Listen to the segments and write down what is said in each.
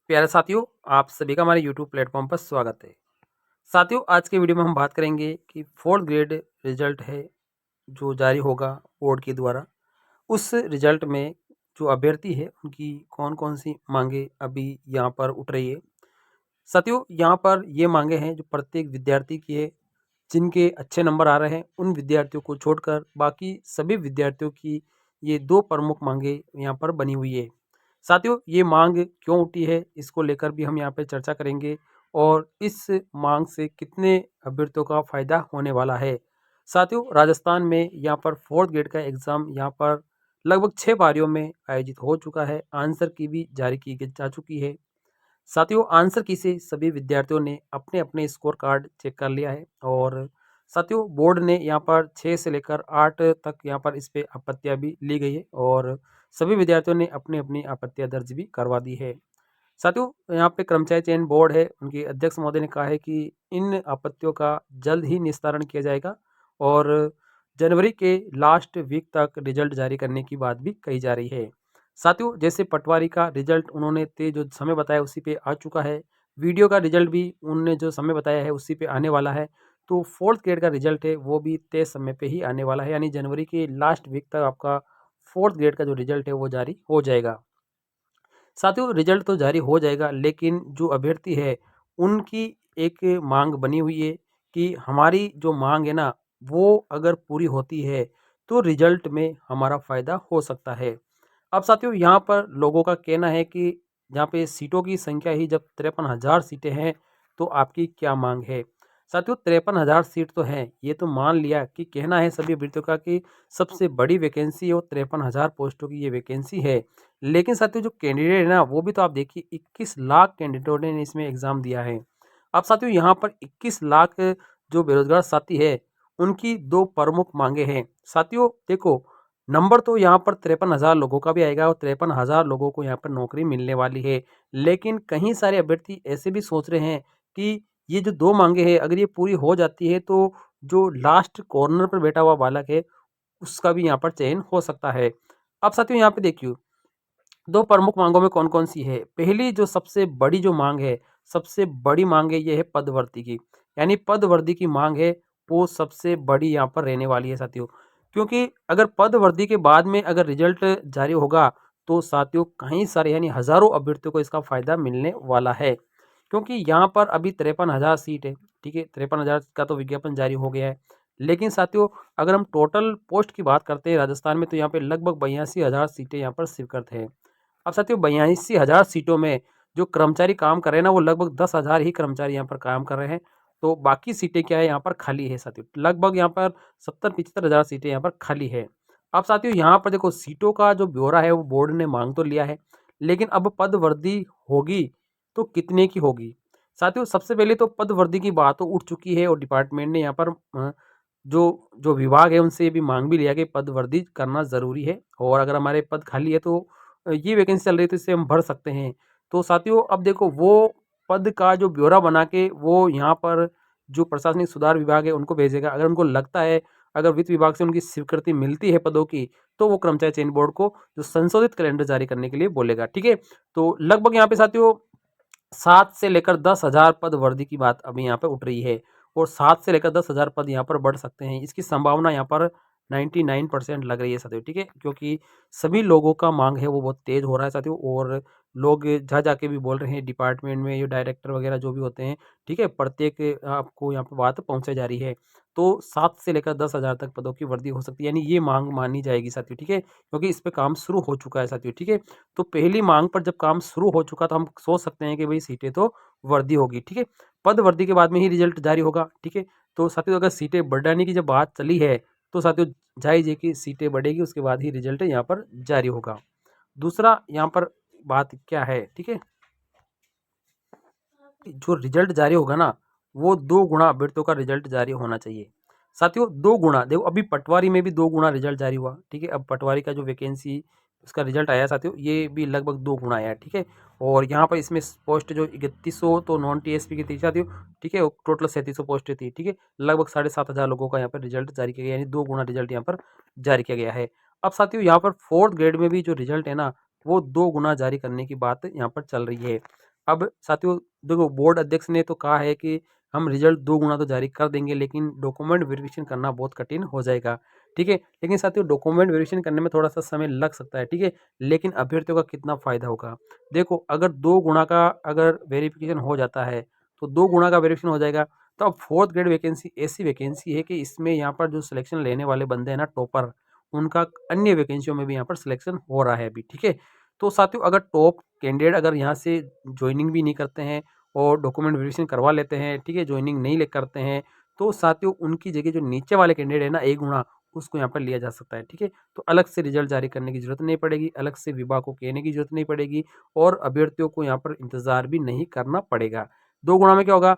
प्यारे साथियों, आप सभी का हमारे यूट्यूब प्लेटफॉर्म पर स्वागत है। साथियों, आज के वीडियो में हम बात करेंगे कि फोर्थ ग्रेड रिजल्ट है जो जारी होगा बोर्ड के द्वारा। उस रिजल्ट में जो अभ्यर्थी है उनकी कौन कौन सी मांगे अभी यहाँ पर उठ रही है। साथियों, यहाँ पर ये मांगे हैं जो प्रत्येक विद्यार्थी की है। जिनके अच्छे नंबर आ रहे हैं उन विद्यार्थियों को छोड़कर बाकी सभी विद्यार्थियों की ये दो प्रमुख मांगे यहाँ पर बनी हुई है। साथियों, ये मांग क्यों उठी है इसको लेकर भी हम यहाँ पे चर्चा करेंगे और इस मांग से कितने अभ्यर्थियों का फायदा होने वाला है। साथियों, राजस्थान में यहाँ पर फोर्थ ग्रेड का एग्जाम यहाँ पर लगभग 6 पारियों में आयोजित हो चुका है। आंसर की भी जारी की जा चुकी है। साथियों, आंसर की से सभी विद्यार्थियों ने अपने अपने स्कोर कार्ड चेक कर लिया है और साथियों बोर्ड ने यहाँ पर 6 से लेकर 8 तक यहाँ पर इस पे आपत्तियां भी ली गई है और सभी विद्यार्थियों ने अपनी अपनी आपत्तियां दर्ज भी करवा दी है। साथियों, यहाँ पे कर्मचारी चयन बोर्ड है, उनके अध्यक्ष महोदय ने कहा है कि इन आपत्तियों का जल्द ही निस्तारण किया जाएगा और जनवरी के लास्ट वीक तक रिजल्ट जारी करने की बात भी कही जा रही है। साथियों, जैसे पटवारी का रिजल्ट उन्होंने तय जो समय बताया उसी पे आ चुका है। वीडियो का रिजल्ट भी उन्होंने जो समय बताया है उसी पे आने वाला है। तो फोर्थ ग्रेड का रिजल्ट है वो भी तय समय पे ही आने वाला है, यानी जनवरी के लास्ट वीक तक आपका फोर्थ ग्रेड का जो रिजल्ट है वो जारी हो जाएगा। साथियों, रिजल्ट तो जारी हो जाएगा लेकिन जो अभ्यर्थी है उनकी एक मांग बनी हुई है कि हमारी जो मांग है ना वो अगर पूरी होती है तो रिजल्ट में हमारा फ़ायदा हो सकता है। अब साथियों, यहाँ पर लोगों का कहना है कि यहाँ पे सीटों की संख्या ही जब 53,000 सीटें हैं तो आपकी क्या मांग है। साथियों, 53,000 सीट तो हैं, ये तो मान लिया कि कहना है सभी अभ्यर्थियों का कि सबसे बड़ी वैकेंसी है वो 53,000 पोस्टों की ये वैकेंसी है। लेकिन साथियों, जो कैंडिडेट है ना वो भी तो आप देखिए 21 लाख कैंडिडेटों ने इसमें एग्ज़ाम दिया है। अब साथियों, यहाँ पर 21 लाख जो बेरोजगार साथी है उनकी दो प्रमुख मांगे हैं। साथियों देखो, नंबर तो यहाँ पर 53,000 लोगों का भी आएगा और 53,000 लोगों को यहाँ पर नौकरी मिलने वाली है। लेकिन कई सारे अभ्यर्थी ऐसे भी सोच रहे हैं कि ये जो दो मांगे हैं अगर ये पूरी हो जाती है तो जो लास्ट कॉर्नर पर बैठा हुआ बालक है उसका भी यहाँ पर चयन हो सकता है। अब साथियों, यहाँ पे देखिए दो प्रमुख मांगों में कौन-कौन सी है। पहली जो सबसे बड़ी जो मांग है, सबसे बड़ी मांग है ये है पदवर्दी की। यानी पदवर्दी की मांग है वो सबसे बड़ी यहाँ पर रहने वाली है साथियों। क्योंकि अगर पदवर्दी के बाद में अगर रिजल्ट जारी होगा तो साथियों कई सारे यानी हज़ारों अभ्यर्थियों को इसका फ़ायदा मिलने वाला है। क्योंकि यहाँ पर अभी 53,000 सीट है, ठीक है? 53,000 का तो विज्ञापन जारी हो गया है। लेकिन साथियों, अगर हम टोटल पोस्ट की बात करते हैं राजस्थान में तो यहाँ पे लगभग 82,000 सीटें यहाँ पर स्वीकृत हैं। अब साथियों 82,000 सीटों में जो कर्मचारी काम कर रहे हैं ना वो लगभग 10,000 ही कर्मचारी यहाँ पर काम कर रहे हैं। तो बाकी सीटें क्या है यहाँ पर खाली है साथियों। लगभग यहाँ पर 70-75,000 सीटें यहाँ पर खाली है। अब साथियों यहाँ पर देखो सीटों का जो ब्यौरा है वो बोर्ड ने मांग तो लिया है, लेकिन अब पदवर्दी होगी तो कितने की होगी? साथियों सबसे पहले तो पदवर्दी की बात तो उठ चुकी है और डिपार्टमेंट ने यहाँ पर जो जो विभाग है उनसे ये भी मांग भी लिया कि पदवर्दी करना ज़रूरी है और अगर हमारे पद खाली है तो ये वैकेंसी चल रही है तो इससे हम भर सकते हैं। तो साथियों अब देखो वो पद का जो ब्यौरा बना के वो यहाँ पर जो प्रशासनिक सुधार विभाग है उनको भेजेगा। अगर उनको लगता है अगर वित्त विभाग से उनकी स्वीकृति मिलती है पदों की तो वो कर्मचारी चयन बोर्ड को जो संशोधित कैलेंडर जारी करने के लिए बोलेगा, ठीक है? तो लगभग यहाँ पे साथियों 7 से लेकर 10,000 पद वर्दी की बात अभी यहाँ पे उठ रही है और 7 से लेकर 10,000 पद यहाँ पर बढ़ सकते हैं। इसकी संभावना यहाँ पर 99% लग रही है साथियों, ठीक है? क्योंकि सभी लोगों का मांग है वो बहुत तेज़ हो रहा है साथियों और लोग जा जाके भी बोल रहे हैं डिपार्टमेंट में ये डायरेक्टर वगैरह जो भी होते हैं, ठीक है? प्रत्येक आपको यहाँ पे बात पहुँचाई जा रही है। तो 7 से लेकर 10,000 तक पदों की वृद्धि हो सकती है, यानी ये मांग मानी जाएगी साथियों, ठीक है? क्योंकि इस पे काम शुरू हो चुका है साथियों, ठीक है? तो पहली मांग पर जब काम शुरू हो चुका तो हम सोच सकते हैं कि भाई सीटें तो वर्दी होगी, ठीक है? पद वर्दी के बाद में ही रिजल्ट जारी होगा, ठीक है? तो साथियों अगर सीटें बढ़ाने की जब बात चली है तो साथियों जायज़ है कि सीटें बढ़ेगी उसके बाद ही रिजल्ट यहाँ पर जारी होगा। दूसरा यहाँ पर बात क्या है, ठीक है? जो रिजल्ट जारी होगा ना वो 2 गुना अभ्यर्थियों का रिजल्ट जारी होना चाहिए। साथियों 2 गुना देखो अभी पटवारी में भी 2 गुना रिजल्ट जारी हुआ, ठीक है? अब पटवारी का जो वैकेंसी उसका रिजल्ट आया साथियों ये भी लगभग 2 गुना आया है, ठीक है? और यहाँ पर इसमें पोस्ट जो 3100 तो नॉन टीएसपी की थी साथियों, ठीक है? टोटल 3700 पोस्टें थी, ठीक है? लगभग 7,500 लोगों का यहाँ पर रिजल्ट जारी किया गया यानी 2 गुना रिजल्ट यहाँ पर जारी किया गया है। अब साथियों यहाँ पर 4th ग्रेड में भी जो रिजल्ट है ना वो 2 गुना जारी करने की बात यहाँ पर चल रही है। अब साथियों देखो, बोर्ड अध्यक्ष ने तो कहा है कि हम रिजल्ट 2 गुना तो जारी कर देंगे, लेकिन डॉक्यूमेंट वेरिफिकेशन करना बहुत कठिन हो जाएगा, ठीक है। लेकिन साथियों डॉक्यूमेंट वेरिफिकेशन करने में थोड़ा सा समय लग सकता है, ठीक है, लेकिन अभ्यर्थियों का कितना फायदा होगा। देखो, अगर 2 गुना का अगर वेरिफिकेशन हो जाता है तो 2 गुना का वेरिफिकेशन हो जाएगा। तो अब फोर्थ ग्रेड वैकेंसी ऐसी वैकेंसी है कि इसमें यहाँ पर जो सिलेक्शन लेने वाले बंदे हैं ना, टॉपर, उनका अन्य वैकेंसियों में भी यहाँ पर सिलेक्शन हो रहा है अभी, ठीक है। तो साथियों अगर टॉप कैंडिडेट अगर यहाँ से ज्वाइनिंग भी नहीं करते हैं और डॉक्यूमेंट वेरिफिकेशन करवा लेते हैं, ठीक है, ज्वाइनिंग नहीं ले करते हैं, तो साथियों उनकी जगह जो नीचे वाले कैंडिडेट है ना, 1 गुना, उसको यहाँ पर लिया जा सकता है, ठीक है। तो अलग से रिजल्ट जारी करने की जरूरत नहीं पड़ेगी, अलग से विभाग को कहने की जरूरत नहीं पड़ेगी और अभ्यर्थियों को यहाँ पर इंतजार भी नहीं करना पड़ेगा। 2 गुना में क्या होगा,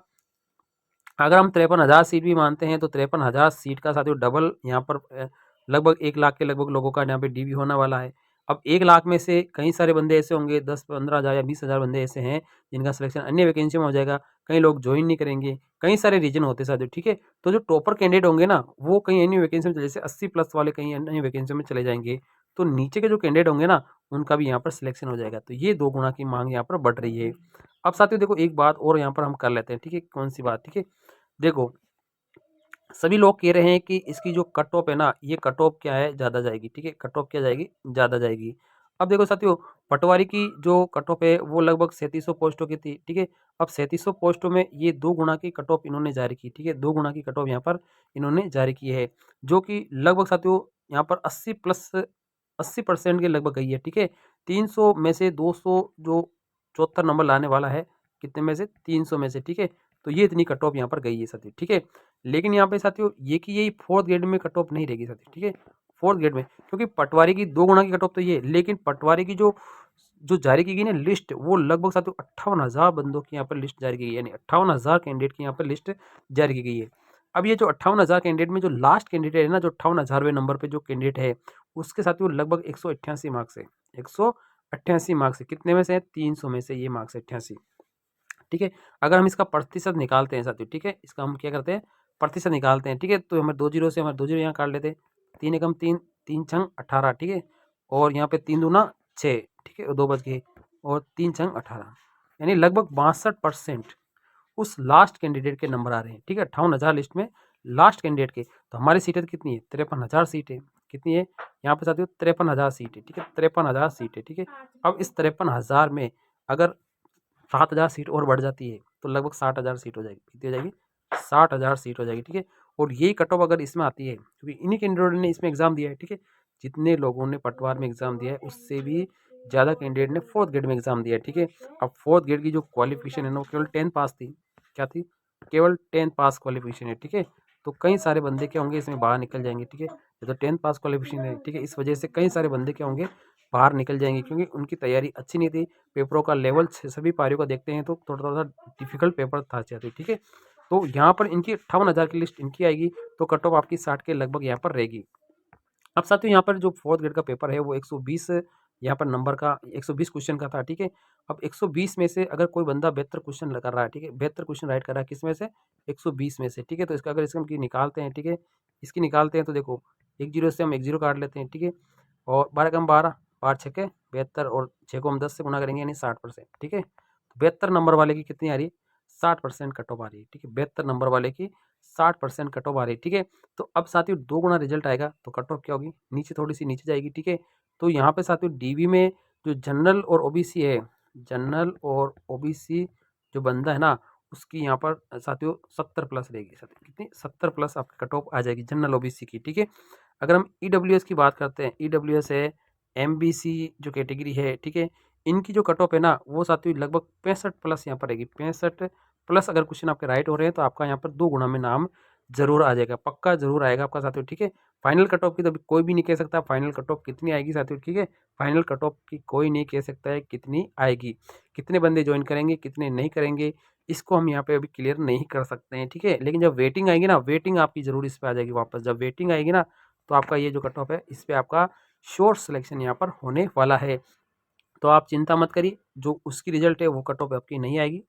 अगर हम 53,000 सीट भी मानते हैं तो 53,000 सीट का साथियों डबल यहाँ पर लगभग 1 लाख के लगभग लोगों का यहाँ पे डीवी होने वाला है। अब 1 लाख में से कई सारे बंदे ऐसे होंगे, 10-15,000 या 20,000 बंदे ऐसे हैं जिनका सिलेक्शन अन्य वैकेंसी में हो जाएगा, कई लोग ज्वाइन नहीं करेंगे, कई सारे रीजन होते हैं साथियों, ठीक है। तो जो टॉपर कैंडिडेट होंगे ना, वो कहीं अन्य वैकेंसी में जैसे 80 प्लस वाले कहीं अन्य वैकेंसी में चले जाएंगे, तो नीचे के जो कैंडिडेट होंगे ना, उनका भी यहाँ पर सिलेक्शन हो जाएगा। तो ये 2 गुना की मांग यहाँ पर बढ़ रही है। अब साथियों देखो, एक बात और यहाँ पर हम कर लेते हैं, ठीक है, कौन सी बात, ठीक है। देखो, सभी लोग कह रहे हैं कि इसकी जो कट ऑफ है ना, ये कट ऑफ क्या है, ज़्यादा जाएगी, ठीक है, कट ऑफ क्या जाएगी, ज़्यादा जाएगी। अब देखो साथियों, पटवारी की जो कट ऑफ है वो लगभग 3700 पोस्टों की थी, ठीक है। अब 3700 पोस्टों में ये 2 गुना की कट ऑफ इन्होंने जारी की, ठीक है, 2 गुना की कट ऑफ यहाँ पर इन्होंने जारी की है, जो कि लगभग साथियों यहाँ पर 80% के लगभग गई है, ठीक है। 300 में से 200 जो 74 नंबर लाने वाला है, कितने में से, 300 में से, ठीक है। तो ये इतनी कट ऑफ यहाँ पर गई है साथियों, ठीक है। लेकिन यहाँ पे साथियों ये कि यही फोर्थ ग्रेड में कट ऑफ नहीं रहेगी साथियों, ठीक है, फोर्थ ग्रेड में, क्योंकि पटवारी की 2 गुना की कट ऑफ तो ये है, लेकिन पटवारी की जो जो जारी की गई ना लिस्ट, वो लगभग साथियों 58,000 बंदों की यहाँ पर लिस्ट जारी की गई है, यानी 58,000 कैंडिडेट की यहाँ पर लिस्ट जारी की गई है। अब ये जो 58,000 कैंडिडेट में जो लास्ट कैंडिडेट है ना, जो 58,000वें नंबर पे जो कैंडिडेट है, उसके साथियों लगभग 188 मार्क्स है, 188 मार्क्स है, कितने में से है, 300 में से ये मार्क्स है 88, ठीक है। अगर हम इसका प्रतिशत निकालते हैं साथियों, ठीक है, इसका हम क्या करते हैं, प्रतिशत निकालते हैं, ठीक है। तो हमें 2 जीरो से हमारे 2 जीरो यहाँ काट लेते हैं, 3 एकम 3, 3 छंग 18, ठीक है, और यहाँ पे 3 दूना 6, ठीक है, और 2 बच गए, और 3 छंग 18, यानी लगभग 62% उस लास्ट कैंडिडेट के नंबर आ रहे हैं, ठीक है। 58,000 लिस्ट में लास्ट कैंडिडेट के, तो हमारी सीटें कितनी है, 53,000 सीटें, कितनी है यहाँ पे साथियों, 53,000 सीटें, ठीक है, 53,000 सीटें, ठीक है। अब इस 53,000 में अगर 7,000 सीट और बढ़ जाती है तो लगभग 60,000 सीट हो जाएगी, कितनी हो जाएगी, 60,000 सीट हो जाएगी, ठीक है। और यही कट ऑफ अगर इसमें आती है, क्योंकि इन्हीं कैंडिडेट ने इसमें एग्जाम दिया है, ठीक है, जितने लोगों ने पटवार में एग्जाम दिया है उससे भी ज़्यादा कैंडिडेट ने फोर्थ ग्रेड में एग्जाम दिया है, ठीक है। अब फोर्थ ग्रेड की जो क्वालिफिकेशन है ना, वो केवल 10 पास थी, क्या थी, केवल 10 पास क्वालिफिकेशन है, ठीक है। तो कई सारे बंदे क्या होंगे इसमें बाहर निकल जाएंगे, ठीक है, ये तो 10 पास क्वालिफिकेशन है, ठीक है। इस वजह से कई सारे बंदे क्या होंगे, बाहर निकल जाएंगे, क्योंकि उनकी तैयारी अच्छी नहीं थी, पेपरों का लेवल सभी पारियों का देखते हैं तो थोड़ा थोड़ा डिफिकल्ट पेपर था चाहते, ठीक है। तो यहाँ पर इनकी 58,000 की लिस्ट इनकी आएगी, तो कट ऑफ आपकी 60 के लगभग यहाँ पर रहेगी। अब साथियों यहाँ पर जो फोर्थ ग्रेड का पेपर है वो 120 यहाँ पर नंबर का 120 क्वेश्चन का था, ठीक है। अब 120 में से अगर कोई बंदा 72 क्वेश्चन कर रहा है, ठीक है, 72 क्वेश्चन राइट कर रहा है, किस में से, 120 में से, ठीक है। तो इसका अगर इसका निकालते हैं, ठीक है, इसकी निकालते हैं तो देखो, 1 जीरो से हम 1 जीरो काट लेते हैं, ठीक है, और 12 कम 12, 12 छक्के 72, और 6 को हम 10 से गुना करेंगे यानी 60%, ठीक है। तो 72 नंबर वाले की कितनी आ रही है, 60% कट ऑफ आ रही है, ठीक है, 72 नंबर वाले की 60% कट ऑफ आ रही है, ठीक है। तो अब साथियों 2 गुना रिजल्ट आएगा तो कट ऑफ क्या होगी, नीचे थोड़ी सी नीचे जाएगी, ठीक है। तो यहाँ पे साथियों डीवी में जो जनरल और ओबीसी है, जनरल और ओबीसी जो बंदा है ना, उसकी यहाँ पर साथियों 70 प्लस रहेगी, साथियों कितनी, 70 प्लस आपकी कट ऑफ आ जाएगी जनरल ओबीसी की, ठीक है। अगर हम ईडब्ल्यूएस की बात करते हैं, ईडब्ल्यूएस है, एमबीसी जो कैटेगरी है, ठीक है, इनकी जो कट ऑफ है ना, वो साथियों लगभग 65 प्लस यहाँ पर रहेगी, 65 प्लस अगर क्वेश्चन आपके राइट हो रहे हैं तो आपका यहाँ पर 2 गुना में नाम जरूर आ जाएगा, पक्का जरूर आएगा आपका साथियों, ठीक है। फाइनल कट ऑफ की तो अभी कोई भी नहीं कह सकता फाइनल कट ऑफ कितनी आएगी साथियों, ठीक है, फाइनल कट ऑफ की कोई नहीं कह सकता है कितनी आएगी, कितने बंदे ज्वाइन करेंगे कितने नहीं करेंगे, इसको हम यहाँ पे अभी क्लियर नहीं कर सकते हैं, ठीक है। लेकिन जब वेटिंग आएगी ना, वेटिंग आपकी जरूर इस पर आ जाएगी वापस, जब वेटिंग आएगी ना, तो आपका ये जो कट ऑफ है इस पर आपका श्योर सिलेक्शन यहाँ पर होने वाला है। तो आप चिंता मत करिए, जो उसकी रिजल्ट है वो कट ऑफ आपकी नहीं आएगी,